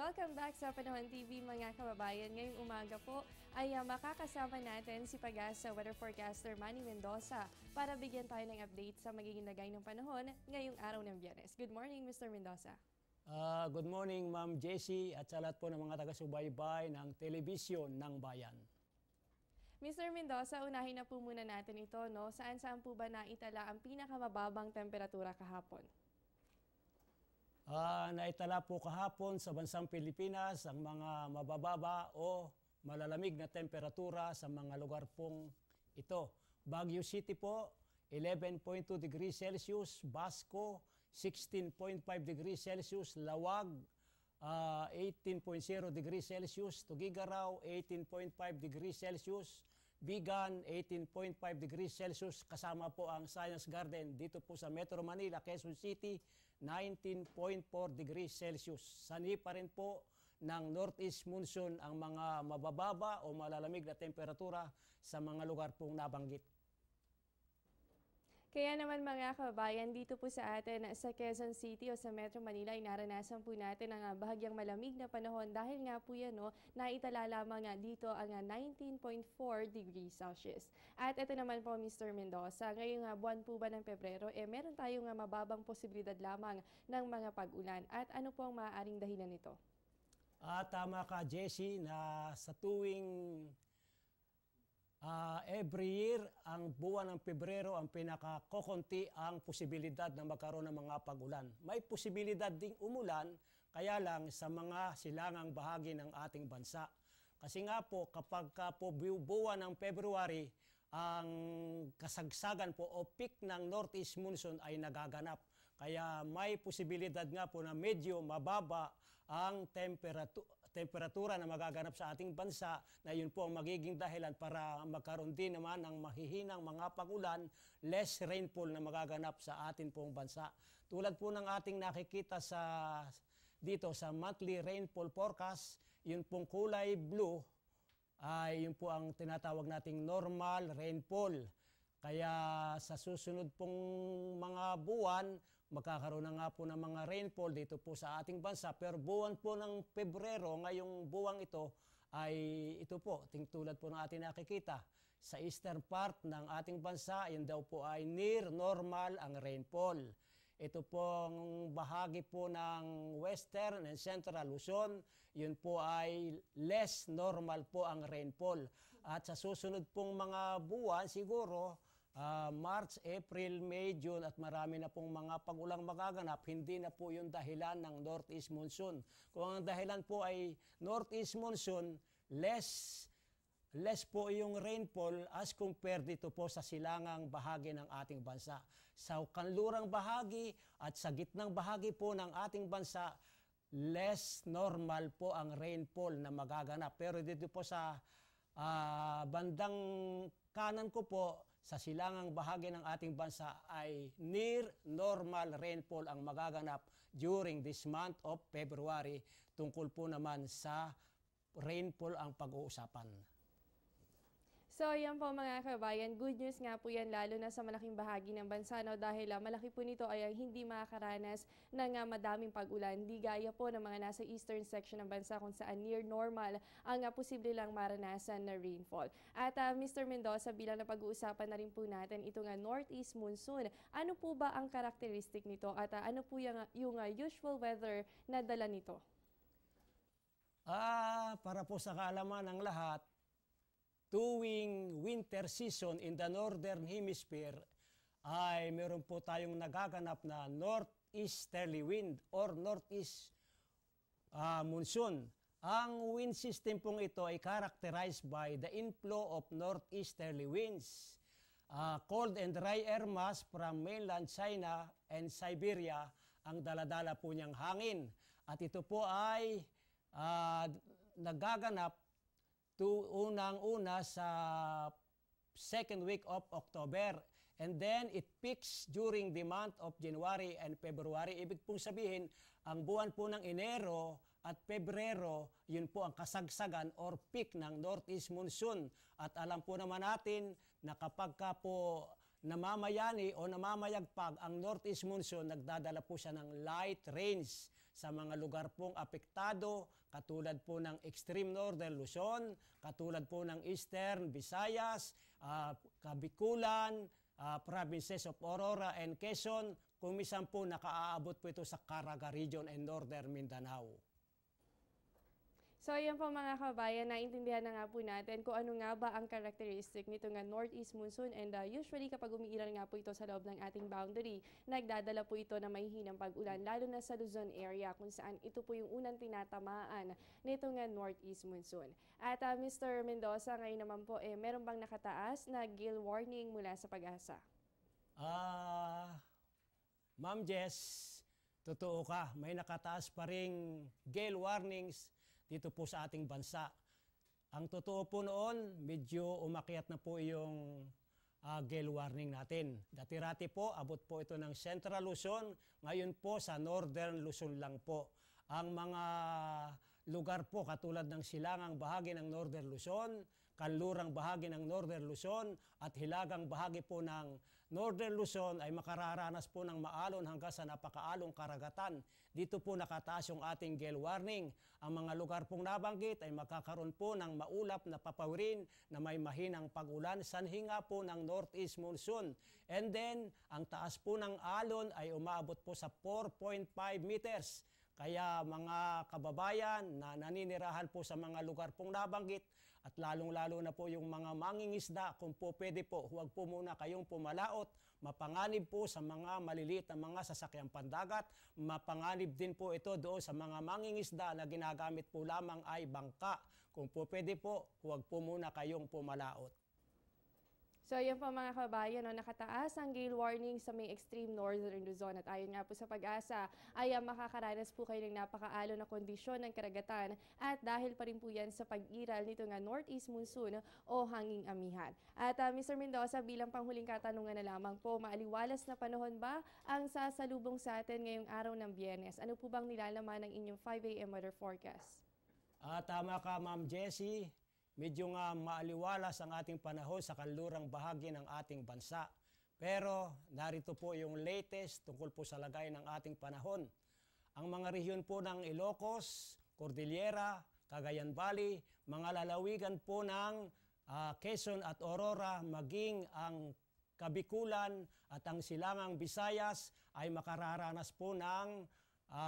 Welcome back sa Panahon TV mga kababayan. Ngayong umaga po ay makakasama natin si Pag-asa Weather Forecaster Manny Mendoza para bigyan tayo ng update sa magiging lagay ng panahon ngayong araw ng Biyernes. Good morning, Mr. Mendoza. Good morning, Ma'am Jessie at sa lahat po ng mga taga-subaybay ng Telebisyon ng Bayan. Mr. Mendoza, unahin na po muna natin ito, no? Saan po ba naitala ang pinakamababang temperatura kahapon? Naitala po kahapon sa bansang Pilipinas ang mga mabababa o malalamig na temperatura sa mga lugar pong ito. Baguio City po, 11.2 degrees Celsius, Basco, 16.5 degrees Celsius, Lawag, 18.0 degrees Celsius, Tuguegarao, 18.5 degrees Celsius, Bigan, 18.5 degrees Celsius, kasama po ang Science Garden dito po sa Metro Manila, Quezon City, 19.4 degrees Celsius. Sanhi pa rin po ng Northeast Monsoon ang mga mabababa o malalamig na temperatura sa mga lugar pong nabanggit. Kaya naman mga kababayan, dito po sa atin sa Quezon City o sa Metro Manila ay naranasan po natin ang bahagyang malamig na panahon dahil nga po yan, no, naitala lamang nga dito ang 19.4 degrees Celsius. At ito naman po Mr. Mendoza, ngayong buwan po ba ng Pebrero, meron tayong mababang posibilidad lamang ng mga pag-ulan. At ano po ang maaaring dahilan nito? Tama ka, Jessie, na sa tuwing every year, ang buwan ng Pebrero ang pinakakokonti ang posibilidad na magkaroon ng mga pag-ulan. May posibilidad ding umulan, kaya lang sa mga silangang bahagi ng ating bansa. Kasi nga po, kapag po buwan ng February, ang kasagsagan po o peak ng Northeast Monsoon ay nagaganap. Kaya may posibilidad nga po na medyo mababa ang temperatura na magaganap sa ating bansa na yun po ang magiging dahilan para magkaroon din naman ng mahihinang mga pag-ulan, less rainfall na magaganap sa ating pong bansa. Tulad po ng ating nakikita dito sa monthly rainfall forecast, yun pong kulay blue, ay yun po ang tinatawag nating normal rainfall. Kaya sa susunod pong mga buwan, magkakaroon na nga po ng mga rainfall dito po sa ating bansa. Pero buwan po ng Pebrero, ngayong buwang ito, ay ito po, tulad po ng ating nakikita. Sa eastern part ng ating bansa, yun daw po ay near normal ang rainfall. Ito pong bahagi po ng Western and Central Luzon, yun po ay less normal po ang rainfall. At sa susunod pong mga buwan, siguro, March, April, May, June at marami na pong mga pag-ulang magaganap, hindi na po yung dahilan ng Northeast Monsoon. Kung ang dahilan po ay Northeast Monsoon, less po yung rainfall as compared dito po sa silangang bahagi ng ating bansa. Sa kanlurang bahagi at sa gitnang bahagi po ng ating bansa, less normal po ang rainfall na magaganap. Pero dito po sa bandang kanan ko po, sa silangang bahagi ng ating bansa ay near normal rainfall ang magaganap during this month of February. Tungkol po naman sa rainfall ang pag-uusapan. So yan po mga kabayan, good news nga po yan lalo na sa malaking bahagi ng bansa, no, dahil malaki po nito ay hindi makakaranas ng madaming pag-ulan. Di gaya po ng mga nasa eastern section ng bansa kung saan near normal ang posible lang maranasan na rainfall. At Mr. Mendoza, bilang napag-uusapan na rin po natin ito nga Northeast Monsoon, ano po ba ang karakteristik nito at ano po yung usual weather na dala nito? Para po sa kaalaman ng lahat, tuwing winter season in the Northern Hemisphere ay meron po tayong nagaganap na northeasterly wind or northeast monsoon. Ang wind system pong ito ay characterized by the inflow of northeasterly winds. Cold and dry air mass from mainland China and Siberia ang daladala po niyang hangin. At ito po ay nagaganap unang-una sa second week of October. And then it peaks during the month of January and February. Ibig pong sabihin, ang buwan po ng Enero at Pebrero, yun po ang kasagsagan or peak ng Northeast Monsoon. At alam po naman natin na kapag ka po namamayani o namamayagpag ang Northeast Monsoon, nagdadala po siya ng light rains sa mga lugar pong apektado, katulad po ng extreme northern Luzon, katulad po ng eastern Visayas, Kabikulan, provinces of Aurora and Quezon, kung minsan po nakaaabot po ito sa Caraga region and northern Mindanao. So ayan po mga kabayan, naintindihan na nga po natin kung ano nga ba ang characteristic nito nga northeast monsoon, and usually kapag umiiral nga po ito sa loob ng ating boundary, nagdadala po ito na mahihinang pag-ulan, lalo na sa Luzon area kung saan ito po yung unang tinatamaan nito nga northeast monsoon. At Mr. Mendoza, ngayon naman po, meron bang nakataas na gale warning mula sa Pag-asa? Ma'am Jess, totoo ka, may nakataas pa ring gale warnings dito po sa ating bansa. Ang totoo po noon, medyo umakyat na po yung gale warning natin. Dati-rati po, abot po ito ng Central Luzon, ngayon po sa Northern Luzon lang po. Ang mga lugar po katulad ng silangang bahagi ng Northern Luzon, kanlurang bahagi ng Northern Luzon at hilagang bahagi po ng Northern Luzon ay makararanas po ng maalon hanggang sa napakaalong karagatan. Dito po nakataas yung ating gale warning. Ang mga lugar pong nabanggit ay magkakaroon po ng maulap na papawirin na may mahinang pag-ulan sanhi nga po ng northeast monsoon. And then, ang taas po ng alon ay umaabot po sa 4.5 meters. Kaya mga kababayan na naninirahan po sa mga lugar pong nabanggit, at lalong-lalo na po yung mga mangingisda, kung po pwede po, huwag po muna kayong pumalaot. Mapanganib po sa mga maliliit na mga sasakyang pandagat. Mapanganib din po ito doon sa mga mangingisda na ginagamit po lamang ay bangka. Kung po pwede po, huwag po muna kayong pumalaot. So yan po mga kabayan, no, nakataas ang gale warning sa may extreme northern Luzon, at ayon nga po sa Pag-asa ay makakaranas po kayo ng napakaalo na kondisyon ng karagatan, at dahil pa rin po yan sa pag-iral nito nga northeast monsoon o hanging amihan. At Mr. Mendoza, bilang panghuling katanungan na lamang po, maaliwalas na panahon ba ang sasalubong sa atin ngayong araw ng Biyernes? Ano po bang nilalaman ng inyong 5 a.m. weather forecast? Tama ka, Ma'am Jessie. Medyo nga maaliwalas ang ating panahon sa kanlurang bahagi ng ating bansa. Pero narito po yung latest tungkol po sa lagay ng ating panahon. Ang mga rehiyon po ng Ilocos, Cordillera, Cagayan Valley, mga lalawigan po ng Quezon at Aurora, maging ang Kabikulan at ang silangang Visayas ay makararanas po ng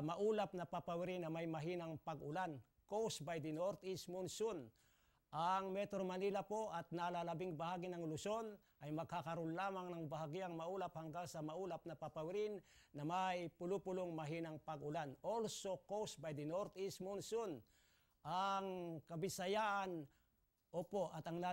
maulap na papawirin na may mahinang pag-ulan caused by the northeast monsoon. Ang Metro Manila po at nalalabing bahagi ng Luzon ay magkakaroon lamang ng bahagyang maulap hanggang sa maulap na papawirin na may pulupulong mahinang pag-ulan. Also caused by the northeast monsoon. Ang Kabisayaan, opo, at ang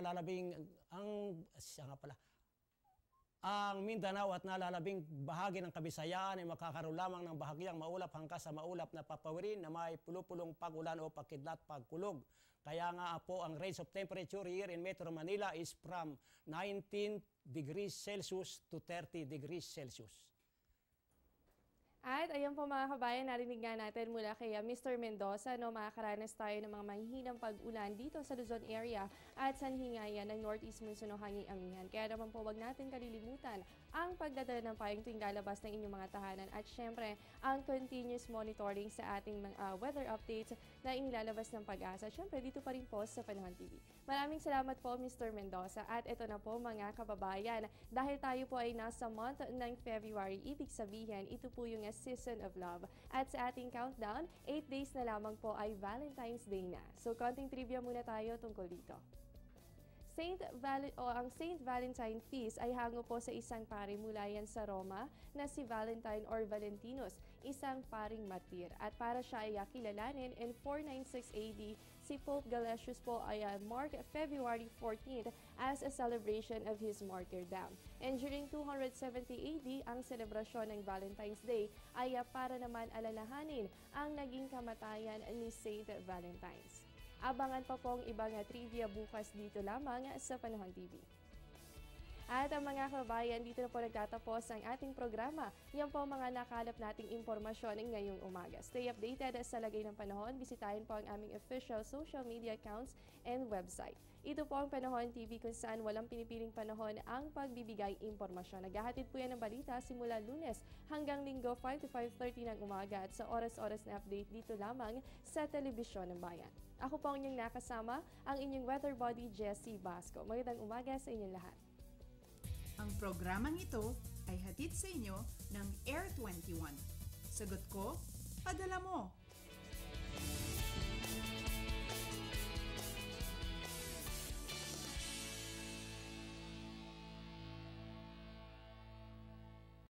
ang Mindanao at nalalabing bahagi ng Kabisayaan ay makakaroon lamang ng bahagyang maulap hanggang sa maulap na papawirin na may pulupulong pag-ulan o pagkidlat pagkulog. Kaya nga po ang range of temperature here in Metro Manila is from 19 degrees Celsius to 30 degrees Celsius. At ayan po mga kabayan, narinig nga natin mula kay Mr. Mendoza, no, makakaranas tayo ng mga mahihinang pag-ulan dito sa Luzon area at sanhingayan ng northeast monsoon o hanging amihan. Kaya naman po wag natin kalilimutan ang pagdadala ng payong tuwing lalabas ng inyong mga tahanan, at syempre ang continuous monitoring sa ating weather updates na inilalabas ng Pag-asa. Syempre dito pa rin po sa Panahon TV. Maraming salamat po Mr. Mendoza, at ito na po mga kababayan, dahil tayo po ay nasa month ng February, ibig sabihin ito po yung season of love. At sa ating countdown, 8 days na lamang po ay Valentine's Day na. So konting trivia muna tayo tungkol dito. Ang Saint Valentine Feast ay hango po sa isang pari mula yan sa Roma na si Valentine or Valentinus, isang paring martir. At para siya ay kilalanin in 496 AD, si Pope Gelasius po ay marked February 14th as a celebration of his martyrdom. And during 270 AD, ang selebrasyon ng Valentine's Day ay para naman alalahanin ang naging kamatayan ni Saint Valentines. Abangan pa po ang ibang trivia bukas dito lamang sa Panahon TV. At ang mga kabayan, dito na po nagtatapos ang ating programa. Yan po ang mga nakalap nating impormasyon ngayong umaga. Stay updated sa lagay ng panahon. Bisitahin po ang aming official social media accounts and website. Ito po ang Panahon TV kung saan walang pinipiling panahon ang pagbibigay impormasyon. Naghahatid po yan ng balita simula Lunes hanggang Linggo 5 to 5:30 ng umaga at sa oras-oras na update dito lamang sa Telebisyon ng Bayan. Ako po ang inyong nakasama, ang inyong weather body, Jessie Basco. Magandang umaga sa inyong lahat. Ang programang ito ay hatid sa inyo ng Air 21. Sagot ko, padala mo.